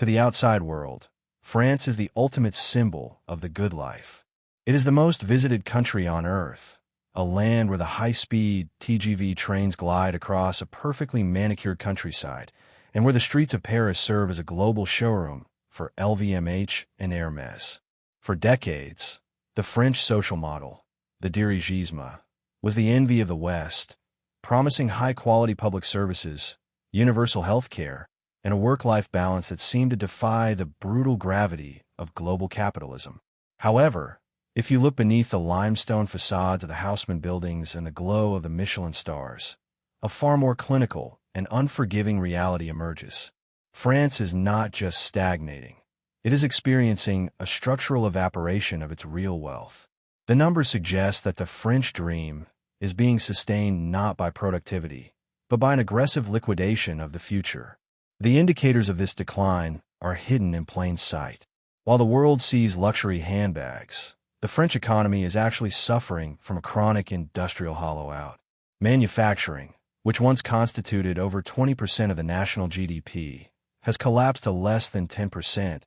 To the outside world, France is the ultimate symbol of the good life. It is the most visited country on Earth, a land where the high-speed TGV trains glide across a perfectly manicured countryside, and where the streets of Paris serve as a global showroom for LVMH and Hermès. For decades, the French social model, the dirigisme, was the envy of the West, promising high-quality public services, universal health care, and a work-life balance that seemed to defy the brutal gravity of global capitalism. However, if you look beneath the limestone facades of the Haussmann buildings and the glow of the Michelin stars, a far more clinical and unforgiving reality emerges. France is not just stagnating. It is experiencing a structural evaporation of its real wealth. The numbers suggest that the French dream is being sustained not by productivity, but by an aggressive liquidation of the future. The indicators of this decline are hidden in plain sight. While the world sees luxury handbags, the French economy is actually suffering from a chronic industrial hollow-out. Manufacturing, which once constituted over 20% of the national GDP, has collapsed to less than 10%,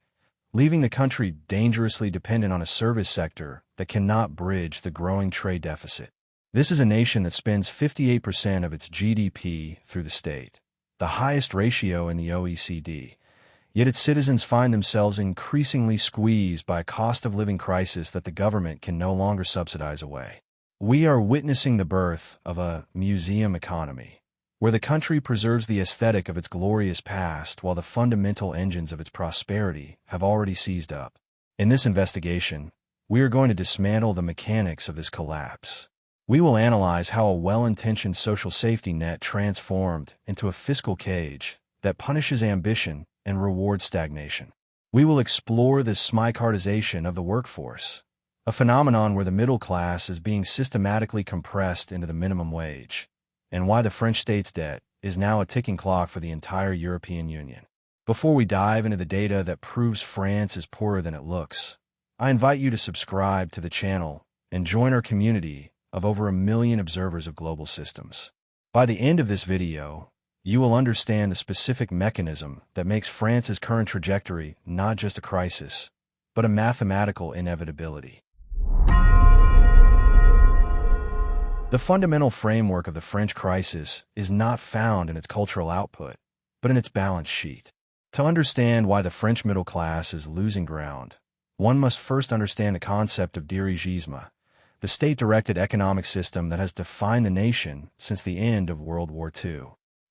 leaving the country dangerously dependent on a service sector that cannot bridge the growing trade deficit. This is a nation that spends 58% of its GDP through the state, the highest ratio in the OECD, yet its citizens find themselves increasingly squeezed by a cost-of-living crisis that the government can no longer subsidize away. We are witnessing the birth of a museum economy, where the country preserves the aesthetic of its glorious past while the fundamental engines of its prosperity have already seized up. In this investigation, we are going to dismantle the mechanics of this collapse. We will analyze how a well-intentioned social safety net transformed into a fiscal cage that punishes ambition and rewards stagnation. We will explore the Smicardization of the workforce, a phenomenon where the middle class is being systematically compressed into the minimum wage, and why the French state's debt is now a ticking clock for the entire European Union. Before we dive into the data that proves France is poorer than it looks, I invite you to subscribe to the channel and join our community of over 1 million observers of global systems. By the end of this video, you will understand the specific mechanism that makes France's current trajectory not just a crisis, but a mathematical inevitability. The fundamental framework of the French crisis is not found in its cultural output, but in its balance sheet. To understand why the French middle class is losing ground, one must first understand the concept of dirigisme, the state-directed economic system that has defined the nation since the end of World War II.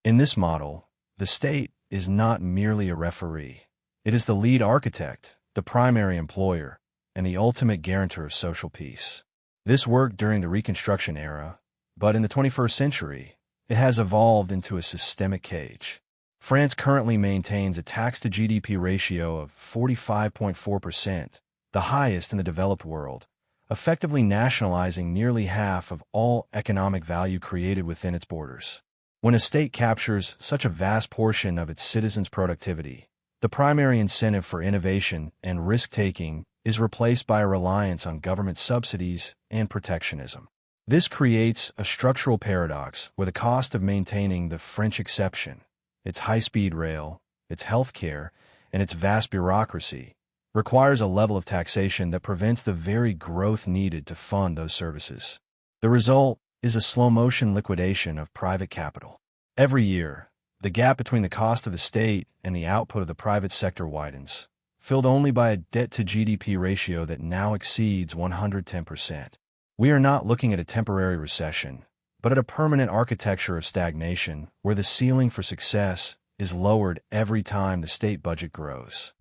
In this model, the state is not merely a referee. It is the lead architect, the primary employer, and the ultimate guarantor of social peace. This worked during the Reconstruction era, but in the 21st century, it has evolved into a systemic cage. France currently maintains a tax-to-GDP ratio of 45.4%, the highest in the developed world, effectively nationalizing nearly half of all economic value created within its borders. When a state captures such a vast portion of its citizens' productivity, the primary incentive for innovation and risk-taking is replaced by a reliance on government subsidies and protectionism. This creates a structural paradox where the cost of maintaining the French exception, its high-speed rail, its health care, and its vast bureaucracy, requires a level of taxation that prevents the very growth needed to fund those services. The result is a slow-motion liquidation of private capital. Every year, the gap between the cost of the state and the output of the private sector widens, filled only by a debt-to-GDP ratio that now exceeds 110%. We are not looking at a temporary recession, but at a permanent architecture of stagnation where the ceiling for success is lowered every time the state budget grows.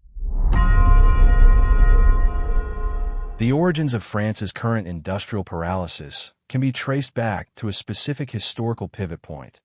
The origins of France's current industrial paralysis can be traced back to a specific historical pivot point,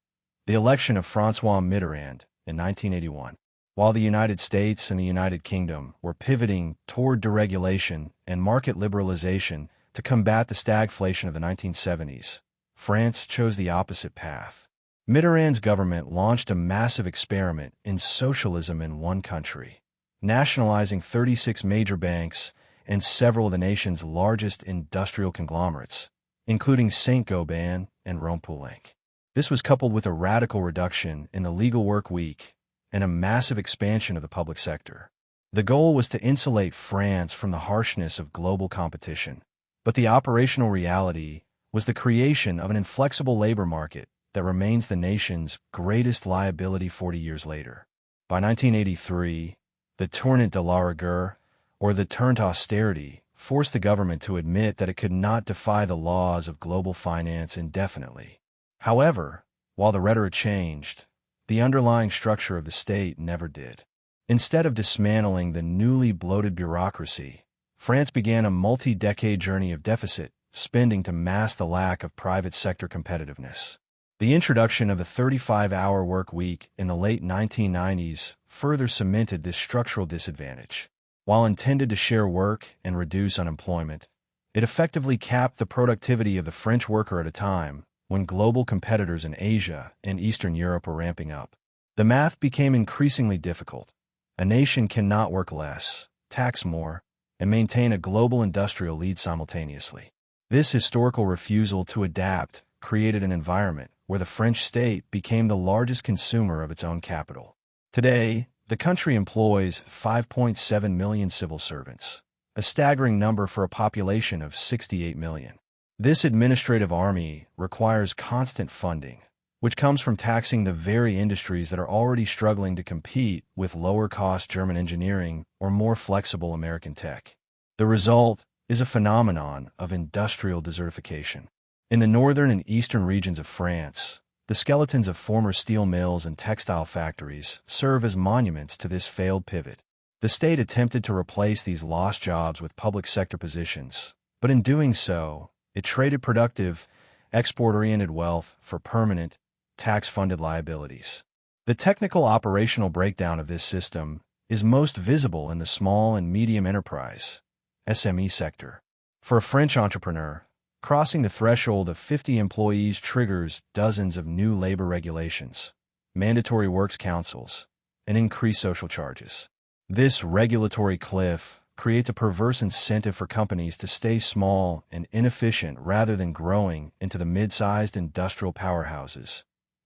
the election of François Mitterrand in 1981. While the United States and the United Kingdom were pivoting toward deregulation and market liberalization to combat the stagflation of the 1970s, France chose the opposite path. Mitterrand's government launched a massive experiment in socialism in one country, nationalizing 36 major banks and several of the nation's largest industrial conglomerates, including Saint-Gobain and Rhône-Poulenc. This was coupled with a radical reduction in the legal work week and a massive expansion of the public sector. The goal was to insulate France from the harshness of global competition, but the operational reality was the creation of an inflexible labor market that remains the nation's greatest liability 40 years later. By 1983, the tournant de la rigueur, or the turn to austerity, forced the government to admit that it could not defy the laws of global finance indefinitely. However, while the rhetoric changed, the underlying structure of the state never did. Instead of dismantling the newly bloated bureaucracy, France began a multi-decade journey of deficit spending to mask the lack of private sector competitiveness. The introduction of the 35-hour work week in the late 1990s further cemented this structural disadvantage. While intended to share work and reduce unemployment, it effectively capped the productivity of the French worker at a time when global competitors in Asia and Eastern Europe were ramping up. The math became increasingly difficult. A nation cannot work less, tax more, and maintain a global industrial lead simultaneously. This historical refusal to adapt created an environment where the French state became the largest consumer of its own capital. Today, the country employs 5.7 million civil servants, a staggering number for a population of 68 million. This administrative army requires constant funding, which comes from taxing the very industries that are already struggling to compete with lower-cost German engineering or more flexible American tech. The result is a phenomenon of industrial desertification. In the northern and eastern regions of France, the skeletons of former steel mills and textile factories serve as monuments to this failed pivot. The state attempted to replace these lost jobs with public sector positions, but in doing so, it traded productive, export-oriented wealth for permanent, tax-funded liabilities. The technical operational breakdown of this system is most visible in the small and medium enterprise, SME sector. For a French entrepreneur, crossing the threshold of 50 employees triggers dozens of new labor regulations, mandatory works councils, and increased social charges. This regulatory cliff creates a perverse incentive for companies to stay small and inefficient rather than growing into the mid-sized industrial powerhouses,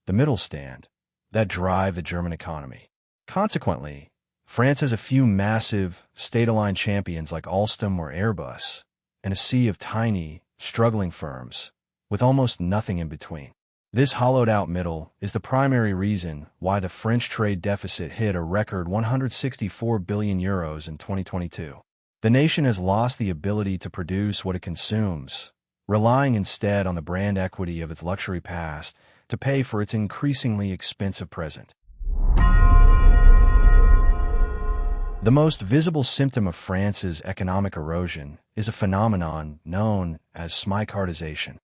the middle stand, that drive the German economy. Consequently, France has a few massive, state-aligned champions like Alstom or Airbus, and a sea of tiny, struggling firms, with almost nothing in between. This hollowed-out middle is the primary reason why the French trade deficit hit a record 164 billion euros in 2022. The nation has lost the ability to produce what it consumes, relying instead on the brand equity of its luxury past to pay for its increasingly expensive present. The most visible symptom of France's economic erosion is a phenomenon known as Smicardization.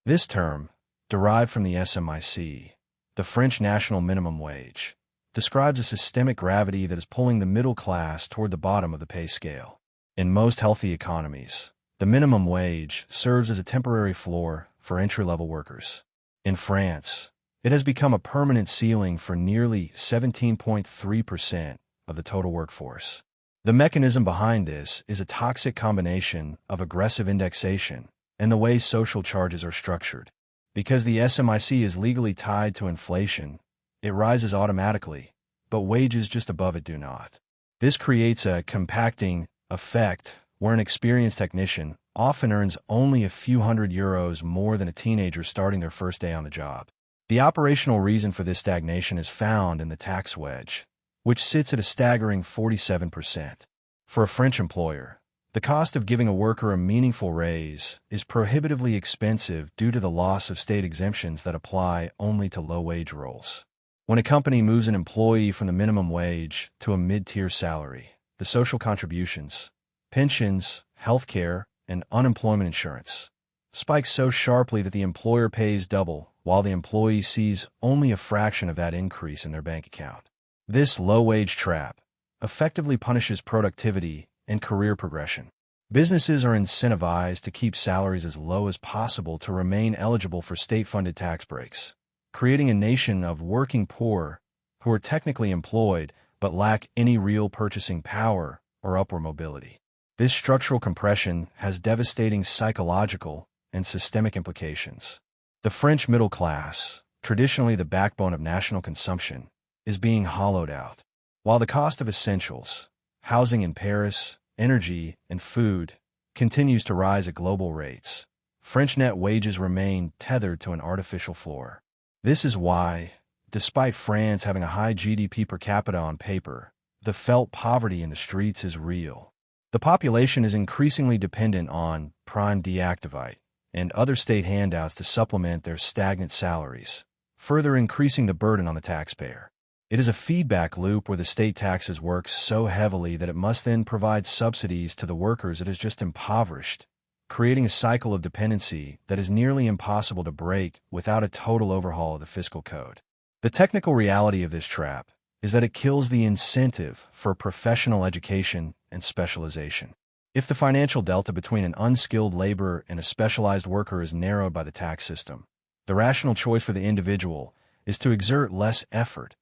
This term, derived from the SMIC, the French national minimum wage, describes a systemic gravity that is pulling the middle class toward the bottom of the pay scale. In most healthy economies, the minimum wage serves as a temporary floor for entry-level workers. In France, it has become a permanent ceiling for nearly 17.3% of the total workforce. The mechanism behind this is a toxic combination of aggressive indexation and the way social charges are structured. Because the SMIC is legally tied to inflation, it rises automatically, but wages just above it do not. This creates a compacting effect where an experienced technician often earns only a few €100 more than a teenager starting their first day on the job. The operational reason for this stagnation is found in the tax wedge, which sits at a staggering 47%. For a French employer, the cost of giving a worker a meaningful raise is prohibitively expensive due to the loss of state exemptions that apply only to low-wage roles. When a company moves an employee from the minimum wage to a mid-tier salary, the social contributions, pensions, healthcare, and unemployment insurance spike so sharply that the employer pays double while the employee sees only a fraction of that increase in their bank account. This low-wage trap effectively punishes productivity and career progression. Businesses are incentivized to keep salaries as low as possible to remain eligible for state-funded tax breaks, creating a nation of working poor who are technically employed but lack any real purchasing power or upward mobility. This structural compression has devastating psychological and systemic implications. The French middle class, traditionally the backbone of national consumption, is being hollowed out. While the cost of essentials, housing in Paris, energy, and food continues to rise at global rates, French net wages remain tethered to an artificial floor. This is why, despite France having a high GDP per capita on paper, the felt poverty in the streets is real. The population is increasingly dependent on prime deactivite and other state handouts to supplement their stagnant salaries, further increasing the burden on the taxpayer. It is a feedback loop where the state taxes work so heavily that it must then provide subsidies to the workers it has just impoverished, creating a cycle of dependency that is nearly impossible to break without a total overhaul of the fiscal code. The technical reality of this trap is that it kills the incentive for professional education and specialization. If the financial delta between an unskilled laborer and a specialized worker is narrowed by the tax system, the rational choice for the individual is to exert less effort,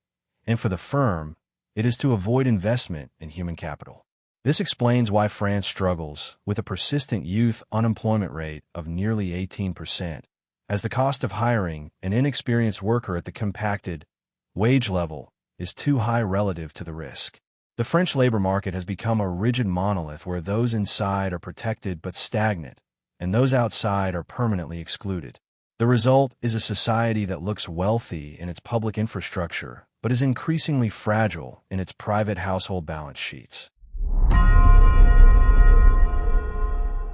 and for the firm, it is to avoid investment in human capital. This explains why France struggles with a persistent youth unemployment rate of nearly 18%, as the cost of hiring an inexperienced worker at the compacted wage level is too high relative to the risk. The French labor market has become a rigid monolith where those inside are protected but stagnant, and those outside are permanently excluded. The result is a society that looks wealthy in its public infrastructure, but is increasingly fragile in its private household balance sheets.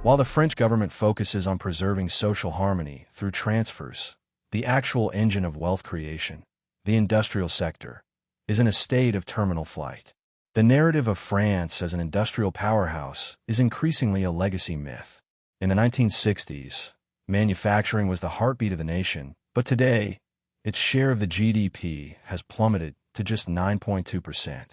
While the French government focuses on preserving social harmony through transfers, the actual engine of wealth creation, the industrial sector, is in a state of terminal flight. The narrative of France as an industrial powerhouse is increasingly a legacy myth. In the 1960s, manufacturing was the heartbeat of the nation, but today, its share of the GDP has plummeted to just 9.2%.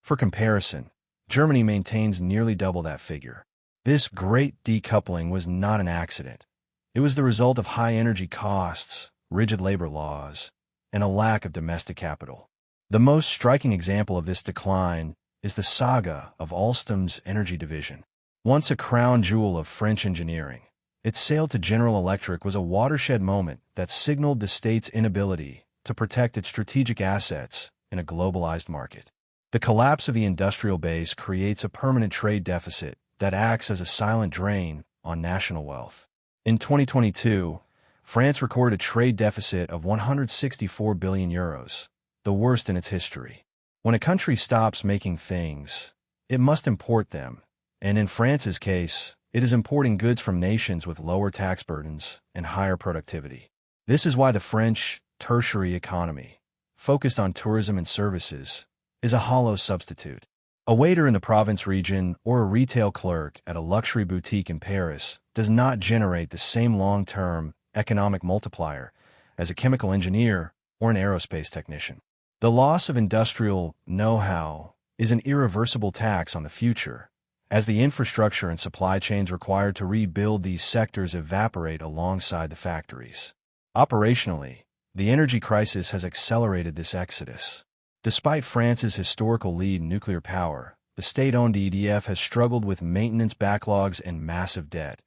For comparison, Germany maintains nearly double that figure. This great decoupling was not an accident. It was the result of high energy costs, rigid labor laws, and a lack of domestic capital. The most striking example of this decline is the saga of Alstom's energy division. Once a crown jewel of French engineering, its sale to General Electric was a watershed moment that signaled the state's inability to protect its strategic assets in a globalized market. The collapse of the industrial base creates a permanent trade deficit that acts as a silent drain on national wealth. In 2022, France recorded a trade deficit of 164 billion euros, the worst in its history. When a country stops making things, it must import them, and in France's case, it is importing goods from nations with lower tax burdens and higher productivity. This is why the French tertiary economy, focused on tourism and services, is a hollow substitute. A waiter in the Provence region or a retail clerk at a luxury boutique in Paris does not generate the same long-term economic multiplier as a chemical engineer or an aerospace technician. The loss of industrial know-how is an irreversible tax on the future, as the infrastructure and supply chains required to rebuild these sectors evaporate alongside the factories. Operationally, the energy crisis has accelerated this exodus. Despite France's historical lead in nuclear power, the state-owned EDF has struggled with maintenance backlogs and massive debt,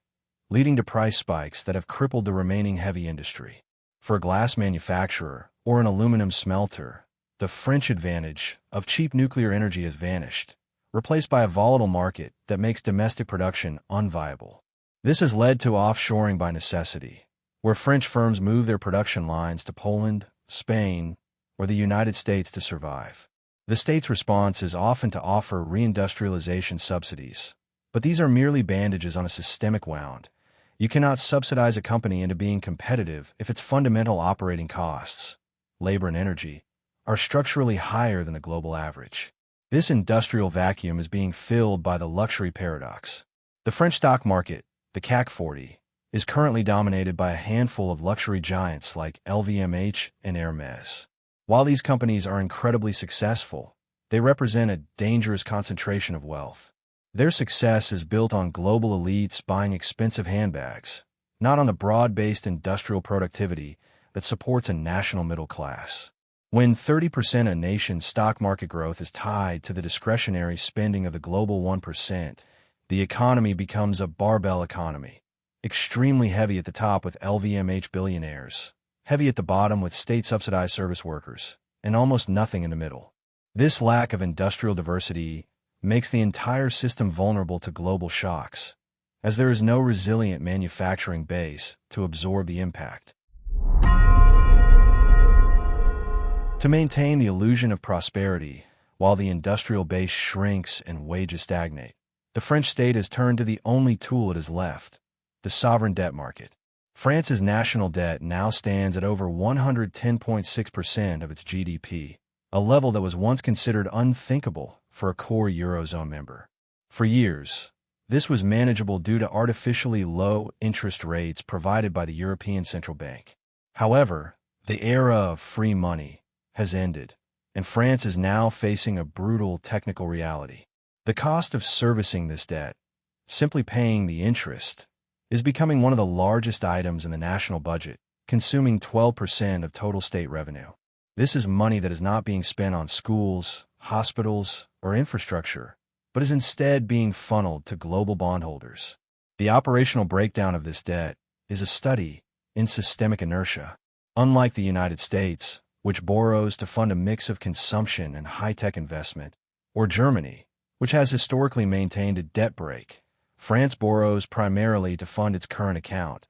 leading to price spikes that have crippled the remaining heavy industry. For a glass manufacturer or an aluminum smelter, the French advantage of cheap nuclear energy has vanished, replaced by a volatile market that makes domestic production unviable. This has led to offshoring by necessity, where French firms move their production lines to Poland, Spain, or the United States to survive. The state's response is often to offer reindustrialization subsidies, but these are merely bandages on a systemic wound. You cannot subsidize a company into being competitive if its fundamental operating costs, labor and energy, are structurally higher than the global average. This industrial vacuum is being filled by the luxury paradox. The French stock market, the CAC 40, is currently dominated by a handful of luxury giants like LVMH and Hermès. While these companies are incredibly successful, they represent a dangerous concentration of wealth. Their success is built on global elites buying expensive handbags, not on the broad-based industrial productivity that supports a national middle class. When 30% of a nation's stock market growth is tied to the discretionary spending of the global 1%, the economy becomes a barbell economy, extremely heavy at the top with LVMH billionaires, heavy at the bottom with state-subsidized service workers, and almost nothing in the middle. This lack of industrial diversity makes the entire system vulnerable to global shocks, as there is no resilient manufacturing base to absorb the impact. To maintain the illusion of prosperity, while the industrial base shrinks and wages stagnate, the French state has turned to the only tool it has left, the sovereign debt market. France's national debt now stands at over 110.6% of its GDP, a level that was once considered unthinkable for a core Eurozone member. For years, this was manageable due to artificially low interest rates provided by the European Central Bank. However, the era of free money has ended, and France is now facing a brutal technical reality. The cost of servicing this debt, simply paying the interest, is becoming one of the largest items in the national budget, consuming 12% of total state revenue. This is money that is not being spent on schools, hospitals, or infrastructure, but is instead being funneled to global bondholders. The operational breakdown of this debt is a study in systemic inertia. Unlike the United States, which borrows to fund a mix of consumption and high-tech investment, or Germany, which has historically maintained a debt brake, France borrows primarily to fund its current account,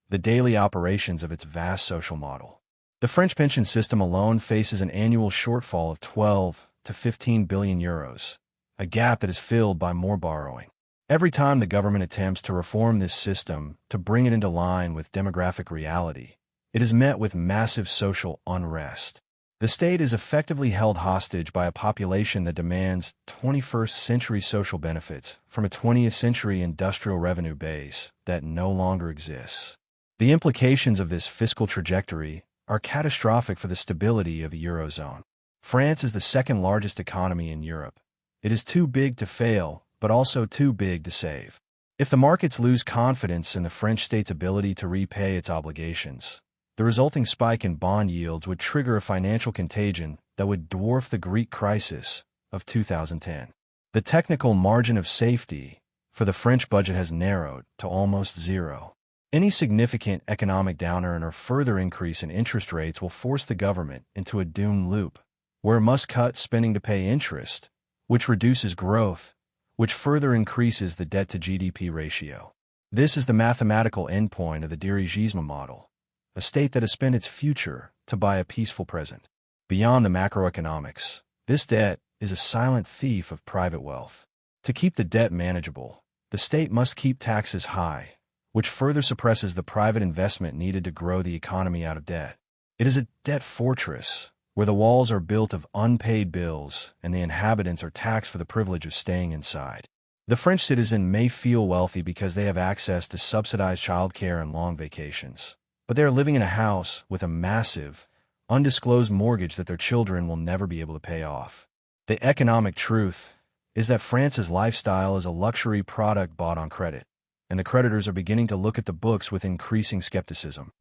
the daily operations of its vast social model. The French pension system alone faces an annual shortfall of 12 to 15 billion euros, a gap that is filled by more borrowing. Every time the government attempts to reform this system to bring it into line with demographic reality, it is met with massive social unrest. The state is effectively held hostage by a population that demands 21st-century social benefits from a 20th-century industrial revenue base that no longer exists. The implications of this fiscal trajectory are catastrophic for the stability of the Eurozone. France is the second-largest economy in Europe. It is too big to fail, but also too big to save. If the markets lose confidence in the French state's ability to repay its obligations, the resulting spike in bond yields would trigger a financial contagion that would dwarf the Greek crisis of 2010. The technical margin of safety for the French budget has narrowed to almost zero. Any significant economic downturn or further increase in interest rates will force the government into a doomed loop, where it must cut spending to pay interest, which reduces growth, which further increases the debt-to-GDP ratio. This is the mathematical endpoint of the dirigisme model, a state that has spent its future to buy a peaceful present. Beyond the macroeconomics, this debt is a silent thief of private wealth. To keep the debt manageable, the state must keep taxes high, which further suppresses the private investment needed to grow the economy out of debt. It is a debt fortress, where the walls are built of unpaid bills and the inhabitants are taxed for the privilege of staying inside. The French citizen may feel wealthy because they have access to subsidized childcare and long vacations, but they are living in a house with a massive, undisclosed mortgage that their children will never be able to pay off. The economic truth is that France's lifestyle is a luxury product bought on credit, and the creditors are beginning to look at the books with increasing skepticism.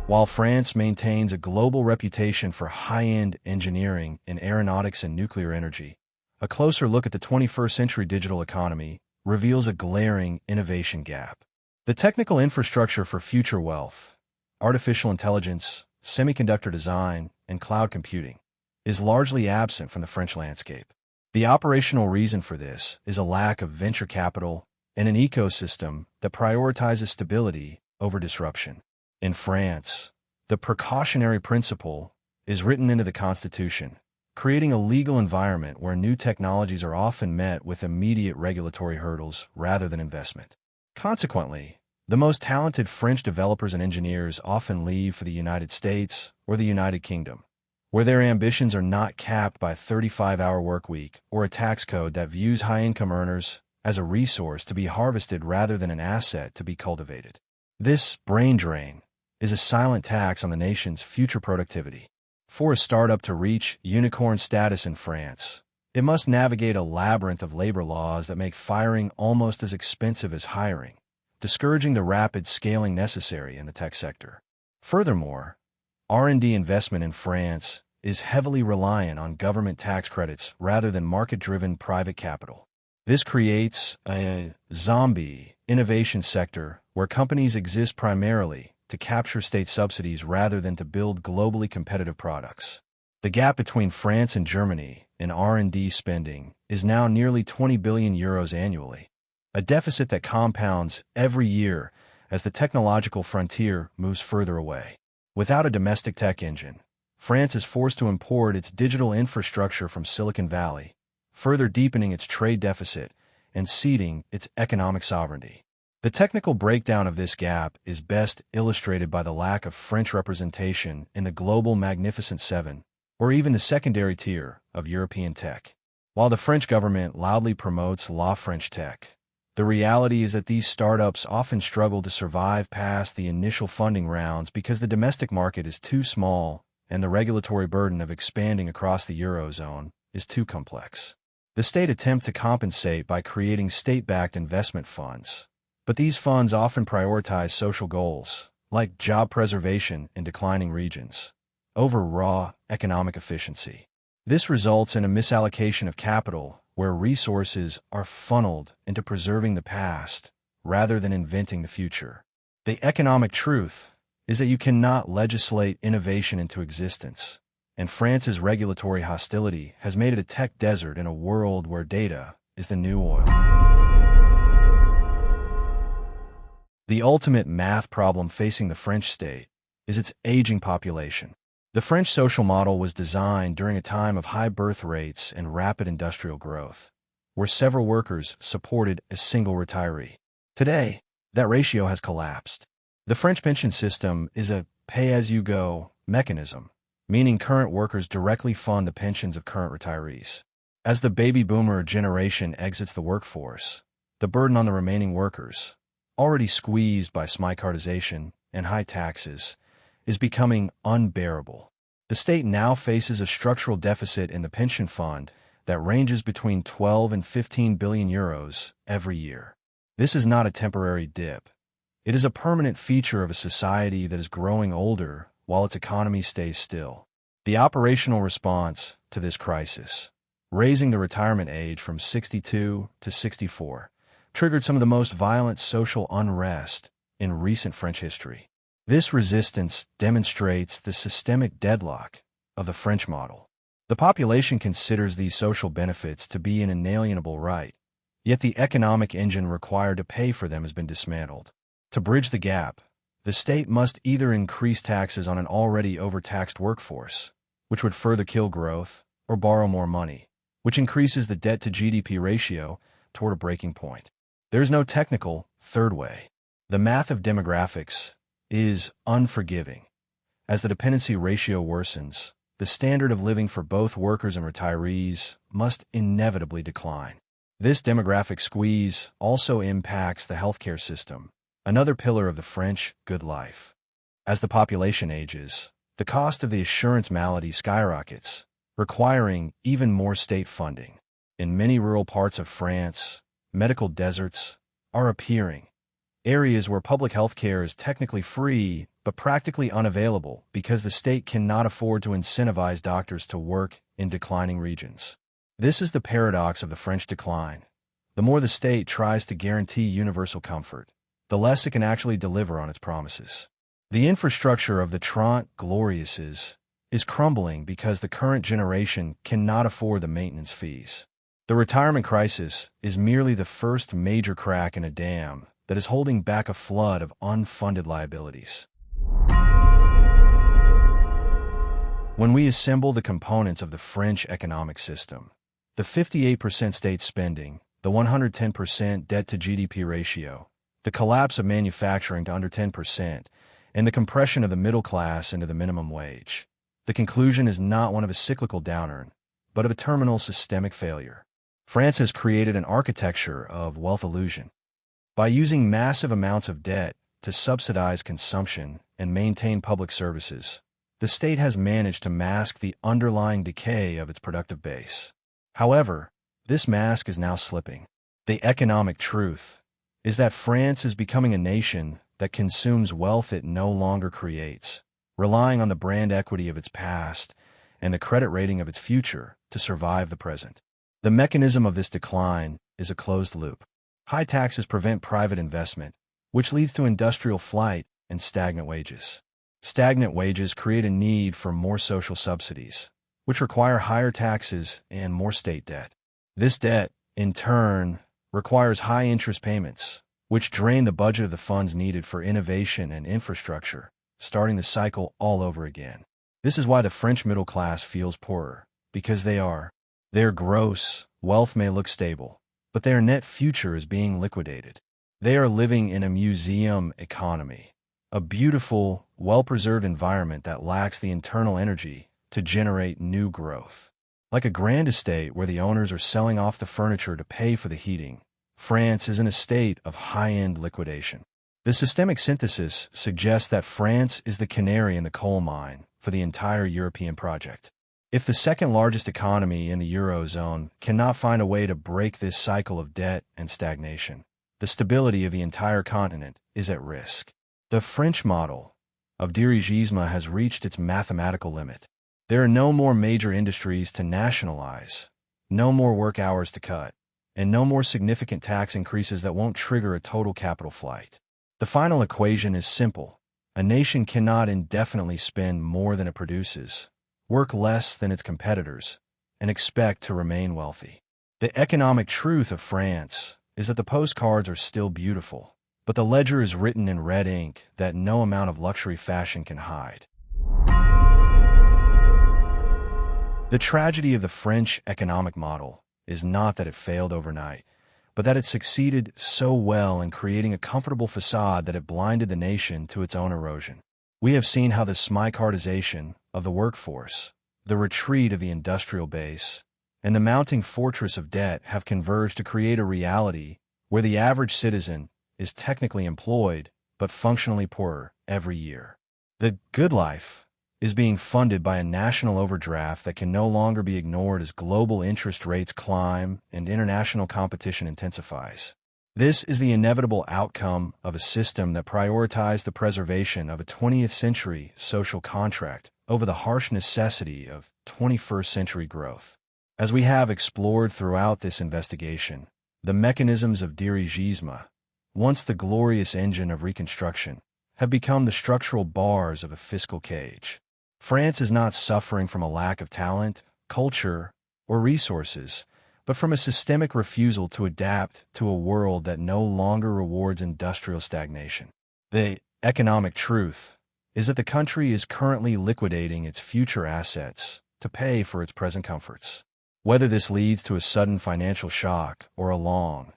While France maintains a global reputation for high-end engineering in aeronautics and nuclear energy, a closer look at the 21st-century digital economy reveals a glaring innovation gap. The technical infrastructure for future wealth, artificial intelligence, semiconductor design, and cloud computing, is largely absent from the French landscape. The operational reason for this is a lack of venture capital and an ecosystem that prioritizes stability over disruption. In France, the precautionary principle is written into the Constitution, creating a legal environment where new technologies are often met with immediate regulatory hurdles rather than investment. Consequently, the most talented French developers and engineers often leave for the United States or the United Kingdom, where their ambitions are not capped by a 35-hour workweek or a tax code that views high-income earners as a resource to be harvested rather than an asset to be cultivated. This brain drain is a silent tax on the nation's future productivity. For a startup to reach unicorn status in France, it must navigate a labyrinth of labor laws that make firing almost as expensive as hiring, discouraging the rapid scaling necessary in the tech sector. Furthermore, R&D investment in France is heavily reliant on government tax credits rather than market-driven private capital. This creates a zombie innovation sector where companies exist primarily to capture state subsidies rather than to build globally competitive products. The gap between France and Germany in R&D spending is now nearly 20 billion euros annually, a deficit that compounds every year as the technological frontier moves further away. Without a domestic tech engine, France is forced to import its digital infrastructure from Silicon Valley, further deepening its trade deficit and ceding its economic sovereignty. The technical breakdown of this gap is best illustrated by the lack of French representation in the global Magnificent Seven, or even the secondary tier of European tech. While the French government loudly promotes La French Tech, the reality is that these startups often struggle to survive past the initial funding rounds because the domestic market is too small and the regulatory burden of expanding across the Eurozone is too complex. The state attempts to compensate by creating state-backed investment funds, but these funds often prioritize social goals, like job preservation in declining regions, over raw economic efficiency. This results in a misallocation of capital where resources are funneled into preserving the past rather than inventing the future. The economic truth is that you cannot legislate innovation into existence, and France's regulatory hostility has made it a tech desert in a world where data is the new oil. The ultimate math problem facing the French state is its aging population. The French social model was designed during a time of high birth rates and rapid industrial growth, where several workers supported a single retiree. Today, that ratio has collapsed. The French pension system is a pay-as-you-go mechanism, meaning current workers directly fund the pensions of current retirees. As the baby boomer generation exits the workforce, the burden on the remaining workers, already squeezed by Smicardization and high taxes, is becoming unbearable. The state now faces a structural deficit in the pension fund that ranges between 12 and 15 billion euros every year. This is not a temporary dip. It is a permanent feature of a society that is growing older while its economy stays still. The operational response to this crisis, raising the retirement age from 62 to 64, triggered some of the most violent social unrest in recent French history. This resistance demonstrates the systemic deadlock of the French model. The population considers these social benefits to be an inalienable right, yet the economic engine required to pay for them has been dismantled. To bridge the gap, the state must either increase taxes on an already overtaxed workforce, which would further kill growth, or borrow more money, which increases the debt-to-GDP ratio toward a breaking point. There is no technical third way. The math of demographics is unforgiving. As the dependency ratio worsens, the standard of living for both workers and retirees must inevitably decline. This demographic squeeze also impacts the healthcare system, another pillar of the French good life. As the population ages, the cost of the assurance malady skyrockets, requiring even more state funding. In many rural parts of France, medical deserts are appearing, areas where public health care is technically free but practically unavailable because the state cannot afford to incentivize doctors to work in declining regions. This is the paradox of the French decline. The more the state tries to guarantee universal comfort, the less it can actually deliver on its promises. The infrastructure of the Trente Glorieuses is crumbling because the current generation cannot afford the maintenance fees. The retirement crisis is merely the first major crack in a dam that is holding back a flood of unfunded liabilities. When we assemble the components of the French economic system, the 58% state spending, the 110% debt-to-GDP ratio, the collapse of manufacturing to under 10%, and the compression of the middle class into the minimum wage, the conclusion is not one of a cyclical downturn, but of a terminal systemic failure. France has created an architecture of wealth illusion. By using massive amounts of debt to subsidize consumption and maintain public services, the state has managed to mask the underlying decay of its productive base. However, this mask is now slipping. The economic truth is that France is becoming a nation that consumes wealth it no longer creates, relying on the brand equity of its past and the credit rating of its future to survive the present. The mechanism of this decline is a closed loop. High taxes prevent private investment, which leads to industrial flight and stagnant wages. Stagnant wages create a need for more social subsidies, which require higher taxes and more state debt. This debt, in turn, requires high interest payments, which drain the budget of the funds needed for innovation and infrastructure, starting the cycle all over again. This is why the French middle class feels poorer, because their gross wealth may look stable, but their net future is being liquidated. They are living in a museum economy, a beautiful, well-preserved environment that lacks the internal energy to generate new growth. Like a grand estate where the owners are selling off the furniture to pay for the heating, France is in a state of high-end liquidation. The systemic synthesis suggests that France is the canary in the coal mine for the entire European project. If the second largest economy in the Eurozone cannot find a way to break this cycle of debt and stagnation, the stability of the entire continent is at risk. The French model of dirigisme has reached its mathematical limit. There are no more major industries to nationalize, no more work hours to cut, and no more significant tax increases that won't trigger a total capital flight. The final equation is simple. A nation cannot indefinitely spend more than it produces, work less than its competitors, and expect to remain wealthy. The economic truth of France is that the postcards are still beautiful, but the ledger is written in red ink that no amount of luxury fashion can hide. The tragedy of the French economic model is not that it failed overnight, but that it succeeded so well in creating a comfortable facade that it blinded the nation to its own erosion. We have seen how the Smicardization of the workforce, the retreat of the industrial base, and the mounting fortress of debt have converged to create a reality where the average citizen is technically employed but functionally poorer every year. The good life is being funded by a national overdraft that can no longer be ignored as global interest rates climb and international competition intensifies. This is the inevitable outcome of a system that prioritized the preservation of a 20th century social contract over the harsh necessity of 21st century growth. As we have explored throughout this investigation, the mechanisms of dirigisme, once the glorious engine of reconstruction, have become the structural bars of a fiscal cage. France is not suffering from a lack of talent, culture, or resources, but from a systemic refusal to adapt to a world that no longer rewards industrial stagnation. The economic truth is that the country is currently liquidating its future assets to pay for its present comforts. Whether this leads to a sudden financial shock or a long,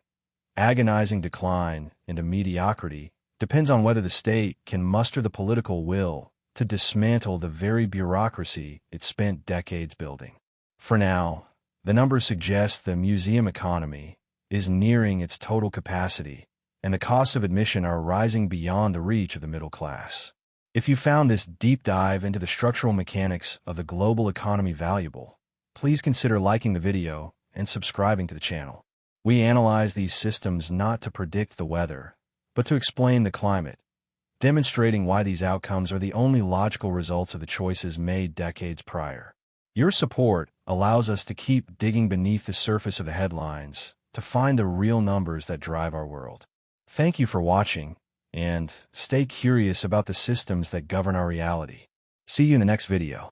agonizing decline into mediocrity depends on whether the state can muster the political will to dismantle the very bureaucracy it spent decades building. For now, the numbers suggest the museum economy is nearing its total capacity, and the costs of admission are rising beyond the reach of the middle class. If you found this deep dive into the structural mechanics of the global economy valuable, please consider liking the video and subscribing to the channel. We analyze these systems not to predict the weather, but to explain the climate, demonstrating why these outcomes are the only logical results of the choices made decades prior. Your support allows us to keep digging beneath the surface of the headlines to find the real numbers that drive our world. Thank you for watching, and stay curious about the systems that govern our reality. See you in the next video.